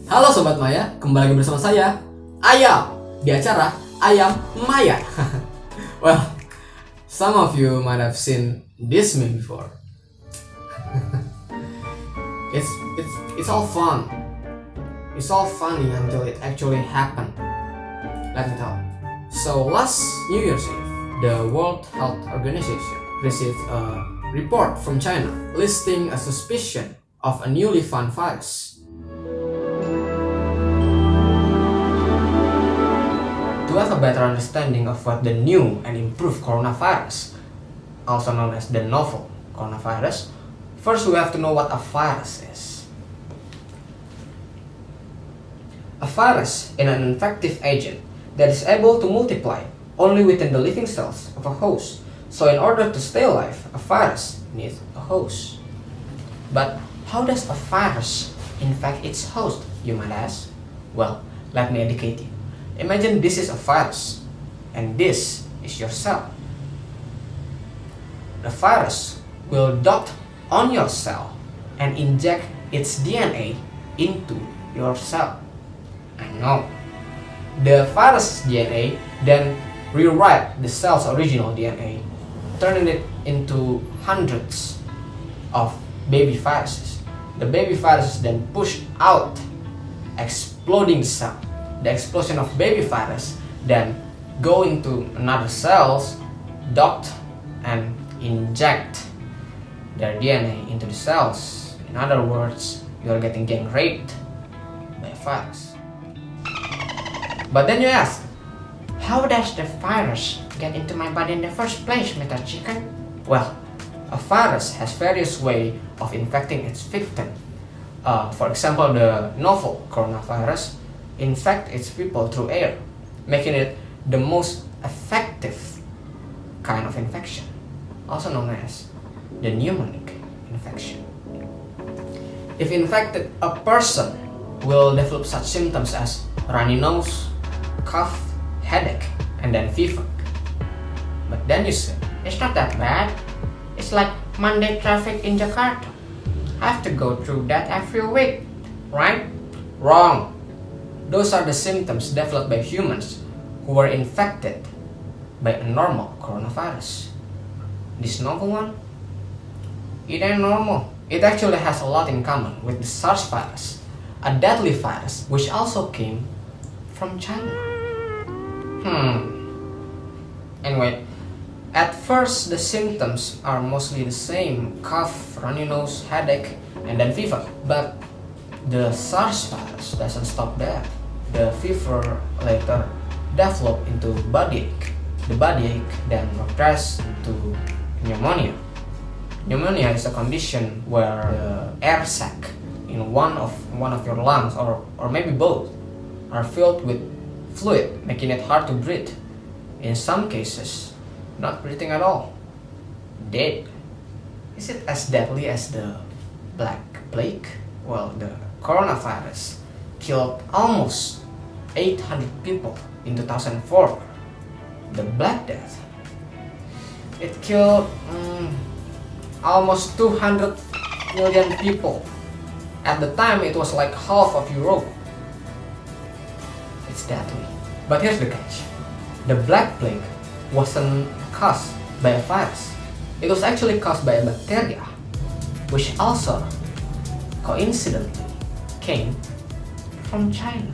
Halo Sobat Maya, kembali lagi bersama saya, Ayam, di acara Ayam Maya. Well, some of you might have seen this meme before. It's all fun. It's all funny until it actually happened. Let me tell. So last New Year's Eve, the World Health Organization received a report from China listing a suspicion of a newly found virus. To have a better understanding of what the new and improved coronavirus, also known as the novel coronavirus, first we have to know what a virus is. A virus is an infective agent that is able to multiply only within the living cells of a host. So in order to stay alive, a virus needs a host. But how does a virus infect its host, you might ask? Well, let me educate you. Imagine this is a virus, and this is your cell. The virus will dock on your cell and inject its DNA into your cell. I know. The virus DNA then rewrite the cell's original DNA, turning it into hundreds of baby viruses. The baby viruses then push out, exploding the cell. The explosion of baby virus then go into another cells, docked, and inject their DNA into the cells. In other words, you are getting gang raped by a virus. But then you ask, how does the virus get into my body in the first place, Mr. Chicken? Well, a virus has various ways of infecting its victim. For example, the novel coronavirus infect its people through air, making it the most effective kind of infection, also known as the pneumonic infection. If infected, a person will develop such symptoms as runny nose, cough, headache, and then fever. But then you say, it's not that bad. It's like Monday traffic in Jakarta. I have to go through that every week, right? Wrong. Those are the symptoms developed by humans who were infected by a normal coronavirus. This novel one, it ain't normal. It actually has a lot in common with the SARS virus, a deadly virus which also came from China. Anyway, at first the symptoms are mostly the same: cough, runny nose, headache, and then fever. But the SARS virus doesn't stop there. The fever later developed into body ache. The body ache then progressed into pneumonia. Pneumonia is a condition where the air sac in one of your lungs, or maybe both, are filled with fluid, making it hard to breathe. In some cases, not breathing at all. Dead. Is it as deadly as the Black Plague? Well, the coronavirus killed almost 800 people in 2004. The Black Death, it killed almost 200 million people. At the time, it was like half of Europe. It's deadly. But here's the catch. The Black Plague wasn't caused by a virus. It was actually caused by a bacteria, which also coincidentally came from China.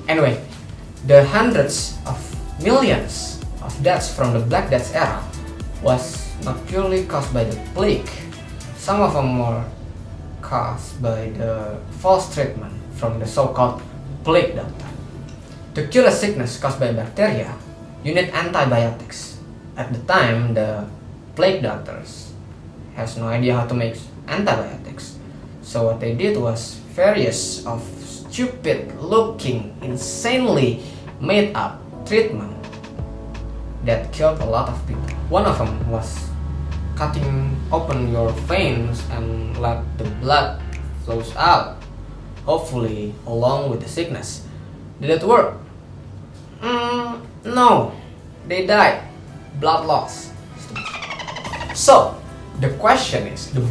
Anyway, the hundreds of millions of deaths from the Black Death era was not purely caused by the plague. Some of them were caused by the false treatment from the so-called plague doctor. To cure a sickness caused by bacteria, you need antibiotics. At the time, the plague doctors has no idea how to make antibiotics. So what they did was various of stupid-looking, insanely made-up treatment that killed a lot of people. One of them was cutting open your veins and let the blood flows out, hopefully along with the sickness. Did it work? No, they died. Blood loss. So, the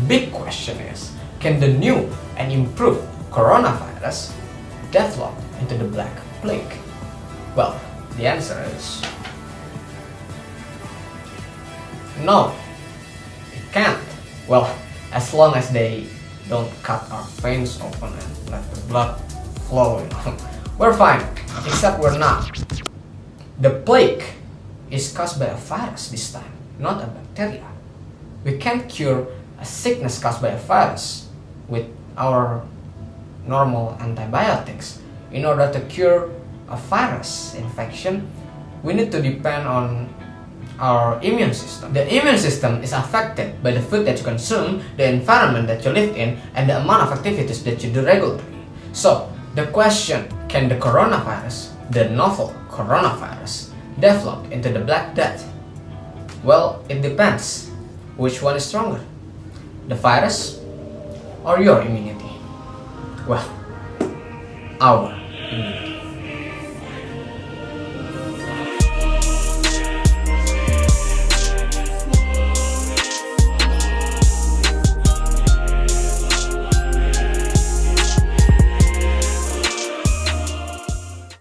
big question is, can the new and improved coronavirus develop into the Black Plague? Well, the answer is no, it can't. Well, as long as they don't cut our veins open and let the blood flow, we're fine, except we're not. The plague is caused by a virus this time, not a bacteria. We can't cure a sickness caused by a virus with our normal antibiotics. In order to cure a virus infection, we need to depend on our immune system. The immune system is affected by the food that you consume, the environment that you live in, and the amount of activities that you do regularly. So, the question, can the coronavirus, the novel coronavirus, develop into the Black Death? Well, it depends. Which one is stronger? The virus or your immunity? Well, our immunity.